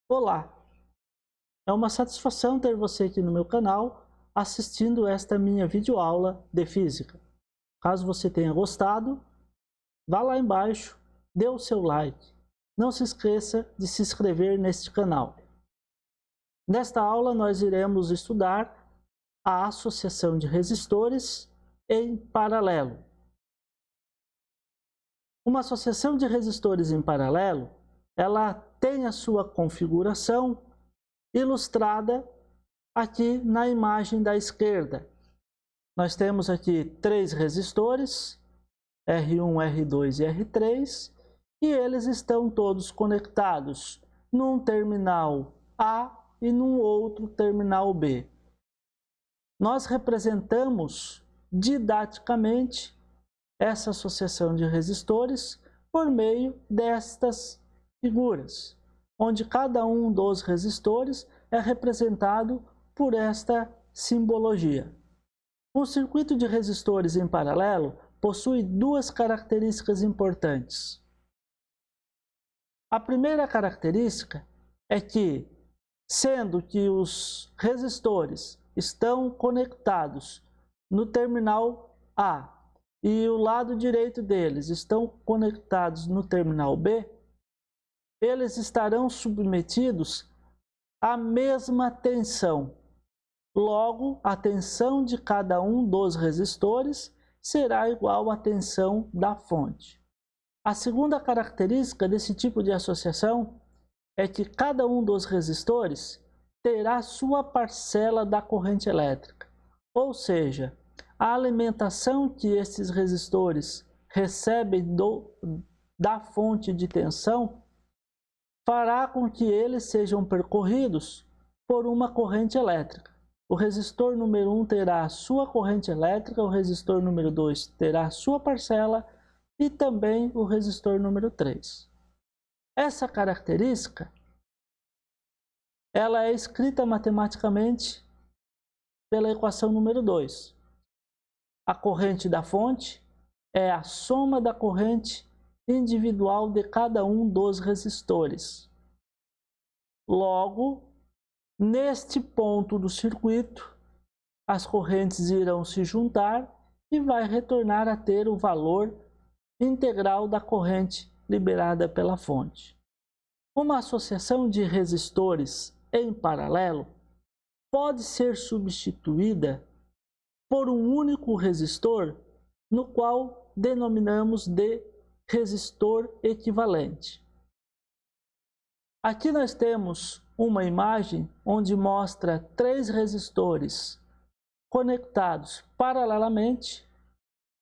Olá, é uma satisfação ter você aqui no meu canal assistindo esta minha videoaula de física. Caso você tenha gostado, vá lá embaixo, dê o seu like. Não se esqueça de se inscrever neste canal. Nesta aula nós iremos estudar a associação de resistores em paralelo. Uma associação de resistores em paralelo, ela tem a sua configuração ilustrada aqui na imagem da esquerda. Nós temos aqui 3 resistores, R1, R2 e R3, e eles estão todos conectados num terminal A e num outro terminal B. Nós representamos didaticamente essa associação de resistores por meio destas figuras, onde cada um dos resistores é representado por esta simbologia. Um circuito de resistores em paralelo possui duas características importantes. A primeira característica é que, sendo que os resistores estão conectados no terminal A e o lado direito deles estão conectados no terminal B, eles estarão submetidos à mesma tensão. Logo, a tensão de cada um dos resistores será igual à tensão da fonte. A segunda característica desse tipo de associação é que cada um dos resistores terá sua parcela da corrente elétrica, ou seja, a alimentação que esses resistores recebem da fonte de tensão fará com que eles sejam percorridos por uma corrente elétrica. O resistor número 1 terá a sua corrente elétrica, o resistor número 2 terá a sua parcela e também o resistor número 3. Essa característica ela é escrita matematicamente pela equação número 2. A corrente da fonte é a soma da corrente individual de cada um dos resistores. Logo, neste ponto do circuito, as correntes irão se juntar e vai retornar a ter o valor integral da corrente liberada pela fonte. Uma associação de resistores em paralelo pode ser substituída por um único resistor, no qual denominamos de resistor equivalente. Aqui nós temos uma imagem onde mostra 3 resistores conectados paralelamente.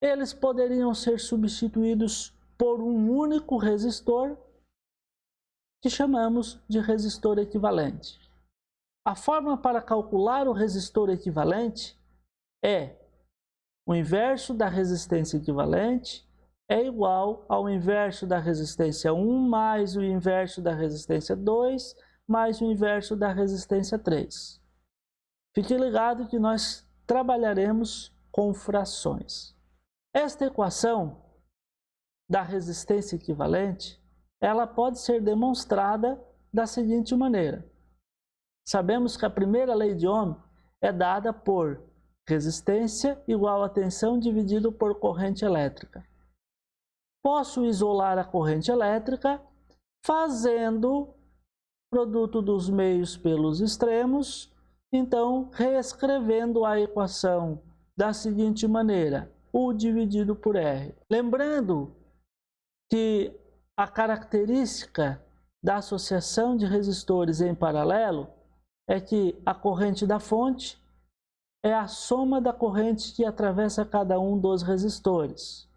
Eles poderiam ser substituídos por um único resistor, que chamamos de resistor equivalente. A forma para calcular o resistor equivalente é o inverso da resistência equivalente é igual ao inverso da resistência 1 mais o inverso da resistência 2 mais o inverso da resistência 3. Fique ligado que nós trabalharemos com frações. Esta equação da resistência equivalente, ela pode ser demonstrada da seguinte maneira. Sabemos que a primeira lei de Ohm é dada por resistência igual a tensão dividido por corrente elétrica. Posso isolar a corrente elétrica fazendo produto dos meios pelos extremos, então reescrevendo a equação da seguinte maneira: U dividido por R. Lembrando que a característica da associação de resistores em paralelo é que a corrente da fonte é a soma da corrente que atravessa cada um dos resistores.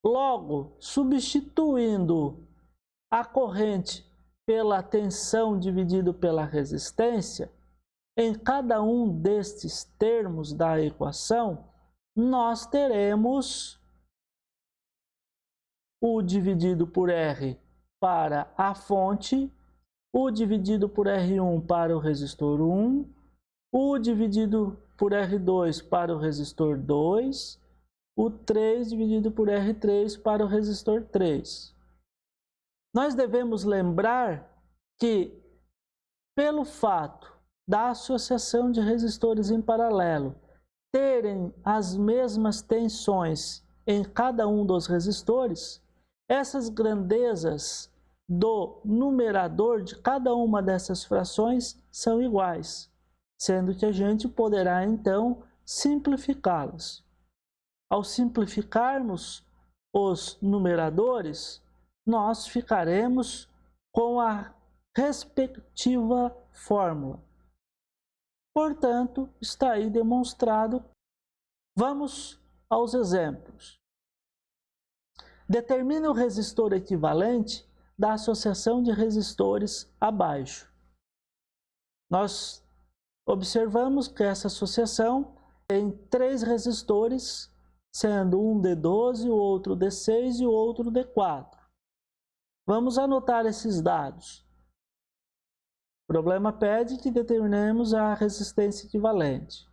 Logo, substituindo a corrente pela tensão dividido pela resistência, em cada um destes termos da equação, nós teremos U dividido por R para a fonte, U dividido por R1 para o resistor 1, U dividido por R2 para o resistor 2, o 3 dividido por R3 para o resistor 3. Nós devemos lembrar que, pelo fato da associação de resistores em paralelo terem as mesmas tensões em cada um dos resistores, essas grandezas do numerador de cada uma dessas frações são iguais, sendo que a gente poderá então simplificá-las. Ao simplificarmos os numeradores, nós ficaremos com a respectiva fórmula. Portanto, está aí demonstrado. Vamos aos exemplos. Determine o resistor equivalente da associação de resistores abaixo. Nós observamos que essa associação tem 3 resistores, sendo um D12, o outro D6 e o outro D4. Vamos anotar esses dados. O problema pede que determinemos a resistência equivalente.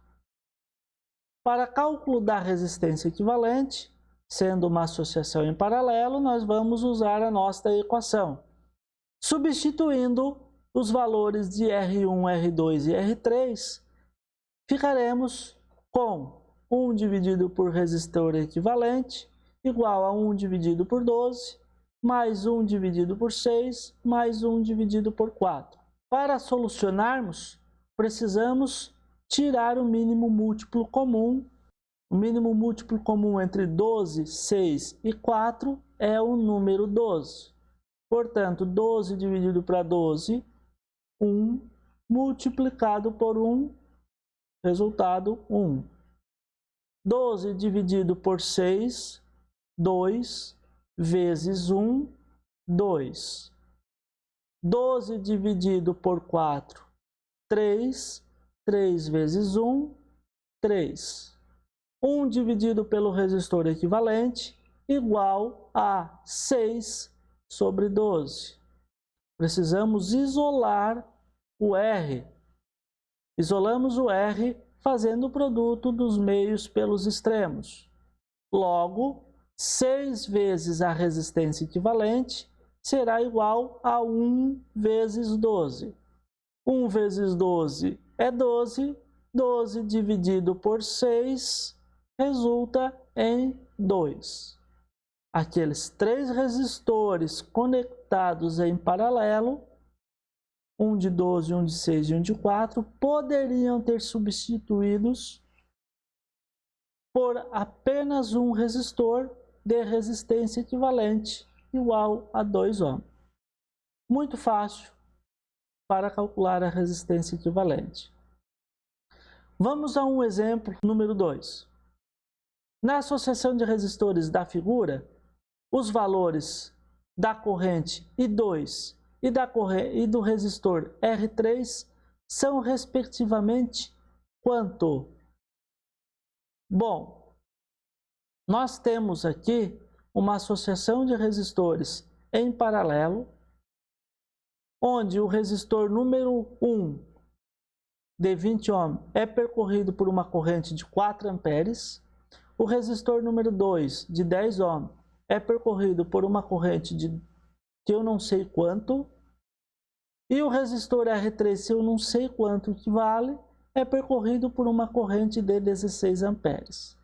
Para cálculo da resistência equivalente, sendo uma associação em paralelo, nós vamos usar a nossa equação, substituindo os valores de R1, R2 e R3, ficaremos com 1 dividido por resistor equivalente igual a 1 dividido por 12, mais 1 dividido por 6, mais 1 dividido por 4. Para solucionarmos, precisamos tirar o mínimo múltiplo comum. O mínimo múltiplo comum entre 12, 6 e 4 é o número 12. Portanto, 12 dividido para 12, 1, multiplicado por 1, resultado 1. 12 dividido por 6, 2, vezes 1, 2. 12 dividido por 4, 3, 3 vezes 1, 3. 1 dividido pelo resistor equivalente igual a 6 sobre 12. Precisamos isolar o R. Isolamos o R fazendo o produto dos meios pelos extremos. Logo, 6 vezes a resistência equivalente será igual a 1 vezes 12. 1 vezes 12 é 12. 12 dividido por 6 resulta em 2. Aqueles 3 resistores conectados em paralelo, um de 12, um de 6 e um de 4, poderiam ter substituídos por apenas um resistor de resistência equivalente igual a 2 ohms. Muito fácil para calcular a resistência equivalente. Vamos a um exemplo número 2. Na associação de resistores da figura, os valores da corrente I2 e do resistor R3 são respectivamente quanto? Bom, nós temos aqui uma associação de resistores em paralelo, onde o resistor número 1 de 20 ohms é percorrido por uma corrente de 4 amperes, o resistor número 2 de 10 ohms é percorrido por uma corrente de que eu não sei quanto, e o resistor R3, se eu não sei quanto equivale, é percorrido por uma corrente de 16 amperes.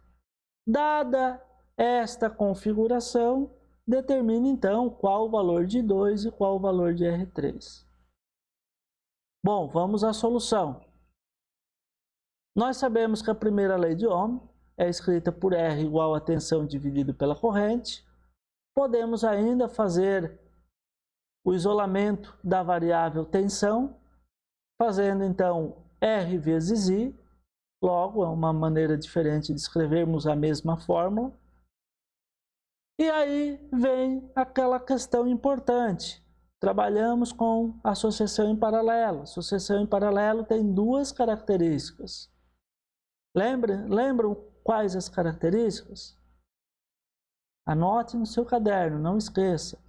Dada esta configuração, determine então qual o valor de 2 e qual o valor de R3. Bom, vamos à solução. Nós sabemos que a primeira lei de Ohm é escrita por R igual a tensão dividido pela corrente. Podemos ainda fazer o isolamento da variável tensão, fazendo então R vezes I. Logo, é uma maneira diferente de escrevermos a mesma fórmula. E aí vem aquela questão importante. Trabalhamos com associação em paralelo. Associação em paralelo tem 2 características. Lembram quais as características? Anote no seu caderno, não esqueça.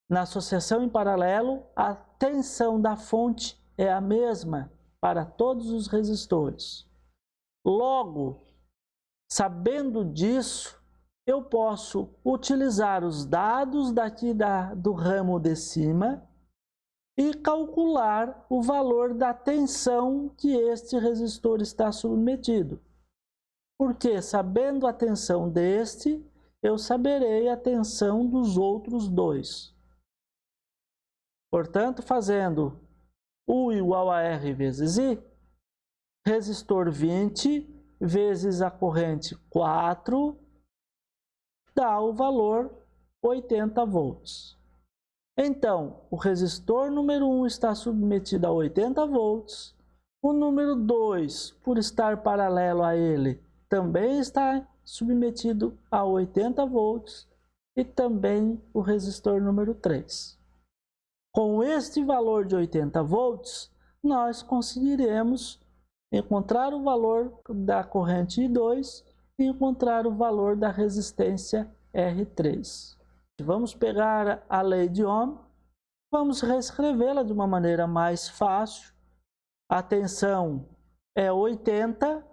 Na associação em paralelo, a tensão da fonte é a mesma para todos os resistores. Logo, sabendo disso, eu posso utilizar os dados daqui do ramo de cima e calcular o valor da tensão que este resistor está submetido. Porque, sabendo a tensão deste, eu saberei a tensão dos outros dois. Portanto, fazendo U igual a R vezes I, resistor 20 vezes a corrente 4 dá o valor 80 volts. Então, o resistor número 1 está submetido a 80 volts, o número 2, por estar paralelo a ele, também está submetido a 80 volts e também o resistor número 3. Com este valor de 80 volts, nós conseguiremos encontrar o valor da corrente I2 e encontrar o valor da resistência R3. Vamos pegar a lei de Ohm, vamos reescrevê-la de uma maneira mais fácil. A tensão é 80,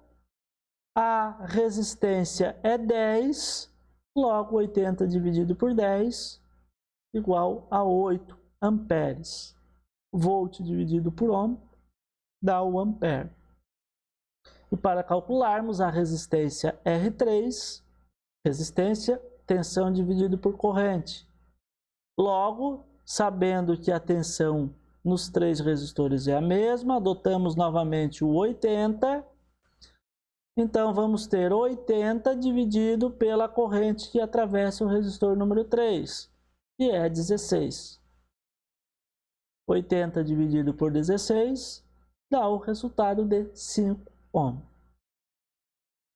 a resistência é 10, logo 80 dividido por 10 igual a 8 amperes. Volt dividido por ohm dá o ampere. E para calcularmos a resistência R3, resistência, tensão dividido por corrente. Logo, sabendo que a tensão nos três resistores é a mesma, adotamos novamente o 80. Então, vamos ter 80 dividido pela corrente que atravessa o resistor número 3, que é 16. 80 dividido por 16 dá o resultado de 5 ohm.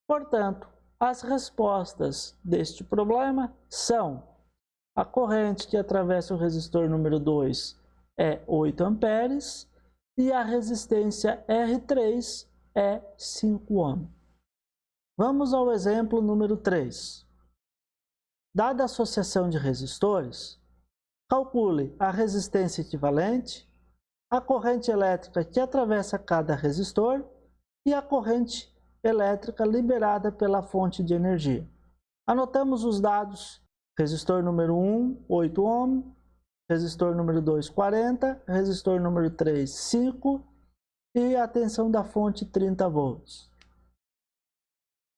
Portanto, as respostas deste problema são: a corrente que atravessa o resistor número 2 é 8 amperes e a resistência R3 é 5 ohm. Vamos ao exemplo número 3. Dada a associação de resistores, calcule a resistência equivalente, a corrente elétrica que atravessa cada resistor e a corrente elétrica liberada pela fonte de energia. Anotamos os dados: resistor número 1, 8 ohm, resistor número 2, 40, resistor número 3, 5 e a tensão da fonte 30 volts.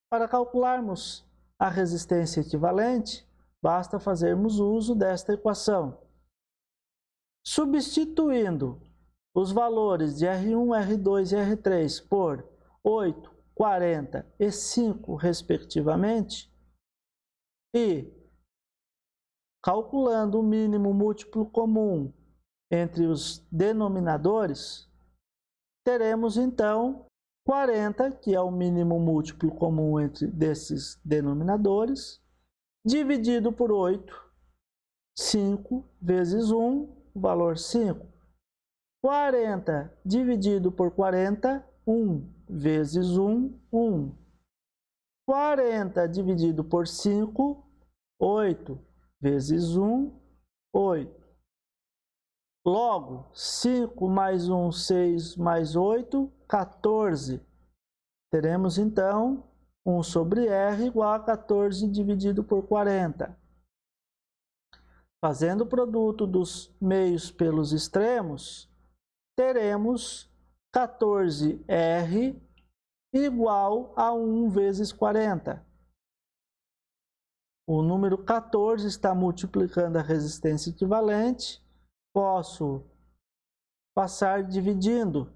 Para calcularmos a resistência equivalente, basta fazermos uso desta equação. Substituindo os valores de R1, R2 e R3 por 8, 40 e 5, respectivamente, e calculando o mínimo múltiplo comum entre os denominadores, teremos então 40, que é o mínimo múltiplo comum entre desses denominadores, dividido por 8, 5 vezes 1, o valor 5. 40 dividido por 40, 1 vezes 1, 1. 40 dividido por 5, 8 vezes 1, 8. Logo, 5 mais 1, 6 mais 8, 14. Teremos então 1 sobre R igual a 14 dividido por 40. Fazendo o produto dos meios pelos extremos, teremos 14R igual a 1 vezes 40. O número 14 está multiplicando a resistência equivalente. Posso passar dividindo.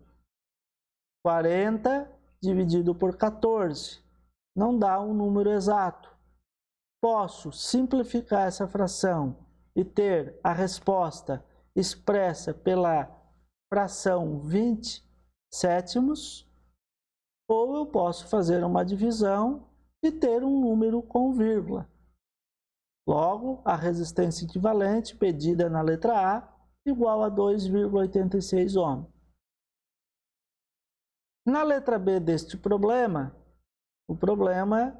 40 dividido por 14 não dá um número exato. Posso simplificar essa fração e ter a resposta expressa pela fração 20 sétimos, ou eu posso fazer uma divisão e ter um número com vírgula. Logo, a resistência equivalente pedida na letra A igual a 2,86 ohm. Na letra B deste problema, o problema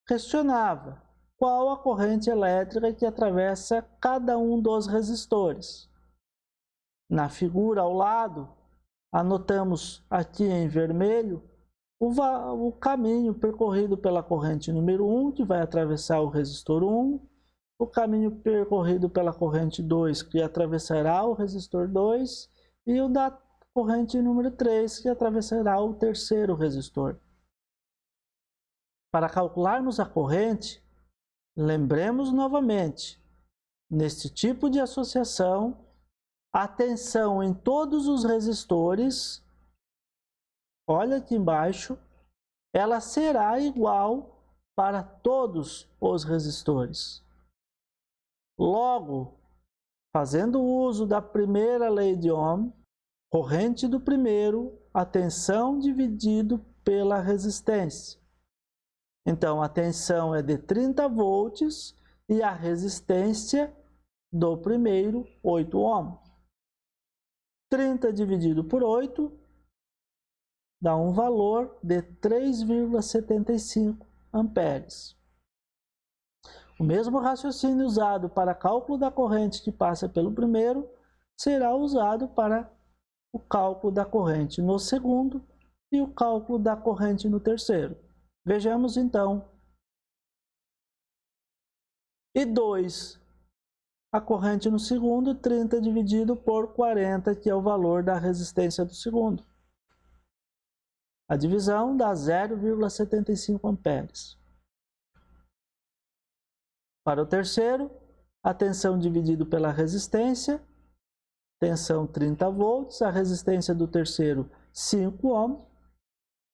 questionava qual a corrente elétrica que atravessa cada um dos resistores. Na figura ao lado, anotamos aqui em vermelho o caminho percorrido pela corrente número 1, que vai atravessar o resistor 1, o caminho percorrido pela corrente 2, que atravessará o resistor 2, e o da corrente número 3, que atravessará o terceiro resistor. Para calcularmos a corrente, lembremos novamente, neste tipo de associação, a tensão em todos os resistores, olha aqui embaixo, ela será igual para todos os resistores. Logo, fazendo uso da primeira lei de Ohm, corrente do primeiro, a tensão dividido pela resistência. Então, a tensão é de 30 volts e a resistência do primeiro, 8 ohm. 30 dividido por 8 dá um valor de 3,75 amperes. O mesmo raciocínio usado para cálculo da corrente que passa pelo primeiro será usado para o cálculo da corrente no segundo e o cálculo da corrente no terceiro. Vejamos então. I2, a corrente no segundo, 30 dividido por 40, que é o valor da resistência do segundo. A divisão dá 0,75 amperes. Para o terceiro, a tensão dividido pela resistência, tensão 30 volts, a resistência do terceiro 5 ohm,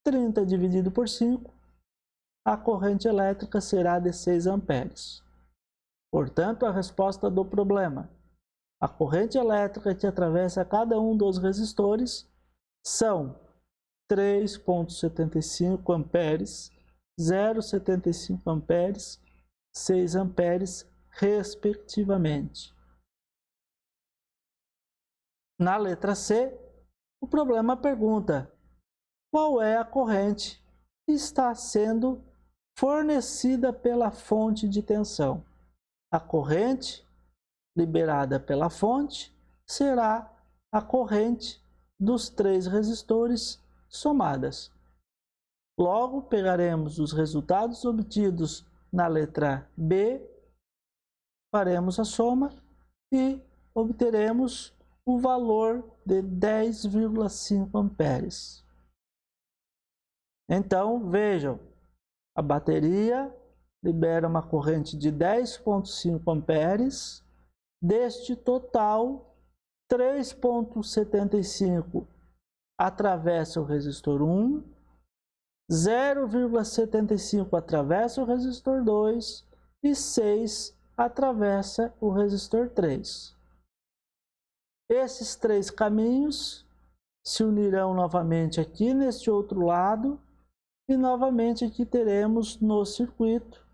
30 dividido por 5, a corrente elétrica será de 6 amperes. Portanto, a resposta do problema, a corrente elétrica que atravessa cada um dos resistores são 3,75 amperes, 0,75 amperes, 6 amperes, respectivamente. Na letra C, o problema pergunta qual é a corrente que está sendo fornecida pela fonte de tensão. A corrente liberada pela fonte será a corrente dos 3 resistores somadas. Logo, pegaremos os resultados obtidos na letra B, faremos a soma e obteremos o valor de 10,5 amperes. Então, vejam, a bateria libera uma corrente de 10,5 amperes, deste total, 3,75 atravessa o resistor 1, 0,75 atravessa o resistor 2 e 6 atravessa o resistor 3. Esses 3 caminhos se unirão novamente aqui neste outro lado e novamente aqui teremos no circuito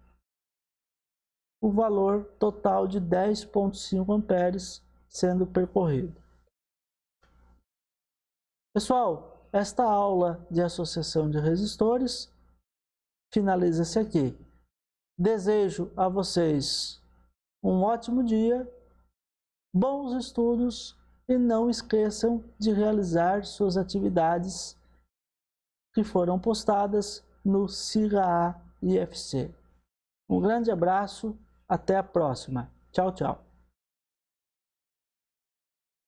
o valor total de 10,5 amperes sendo percorrido. Pessoal, esta aula de associação de resistores finaliza-se aqui. Desejo a vocês um ótimo dia, bons estudos e não esqueçam de realizar suas atividades que foram postadas no SIGA-A IFC. Um grande abraço, até a próxima. Tchau, tchau.